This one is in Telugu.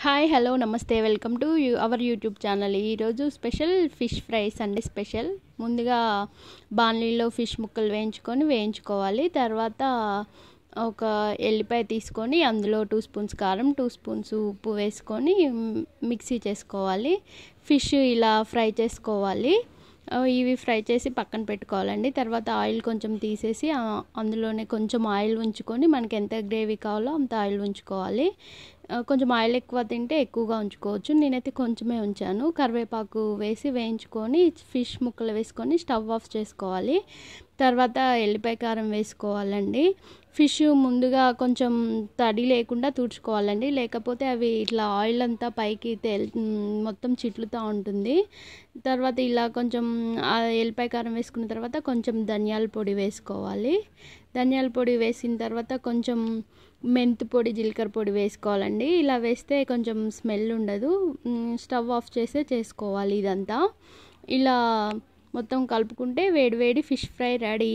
హాయ్ హలో నమస్తే welcome to our YouTube channel. ఈరోజు special fish fry Sunday special. ముందుగా బాణలిలో ఫిష్ ముక్కలు వేయించుకోవాలి. తర్వాత ఒక ఎల్లిపాయ తీసుకొని అందులో 2 స్పూన్స్ కారం, 2 స్పూన్స్ ఉప్పు వేసుకొని మిక్సీ చేసుకోవాలి. ఫిష్ ఇలా ఫ్రై చేసుకోవాలి. ఇవి ఫ్రై చేసి పక్కన పెట్టుకోవాలండి. తర్వాత ఆయిల్ కొంచెం తీసేసి అందులోనే కొంచెం ఆయిల్ ఉంచుకొని మనకి ఎంత గ్రేవీ కావాలో అంత ఆయిల్ ఉంచుకోవాలి. కొంచెం ఆయిల్ ఎక్కువ తింటే ఎక్కువగా ఉంచుకోవచ్చు. నేనైతే కొంచెమే ఉంచాను. కరివేపాకు వేసి వేయించుకొని ఫిష్ ముక్కలు వేసుకొని స్టవ్ ఆఫ్ చేసుకోవాలి. తర్వాత ఎల్లిపాయ కారం వేసుకోవాలండి. ఫిష్ ముందుగా కొంచెం తడి లేకుండా తుడుచుకోవాలండి, లేకపోతే అవి ఇట్లా ఆయిల్ అంతా పైకి మొత్తం చిట్లుతూ ఉంటుంది. తర్వాత ఇలా కొంచెం ఎల్లిపాయ కారం వేసుకున్న తర్వాత కొంచెం ధనియాల పొడి వేసుకోవాలి. ధనియాల పొడి వేసిన తర్వాత కొంచెం మెంతి పొడి, జీలకర్ర పొడి వేసుకోవాలండి. ఇలా వేస్తే కొంచెం స్మెల్ ఉండదు. స్టవ్ ఆఫ్ చేసుకోవాలి. ఇదంతా ఇలా మొత్తం కలుపుకుంటే వేడి వేడి ఫిష్ ఫ్రై రెడీ.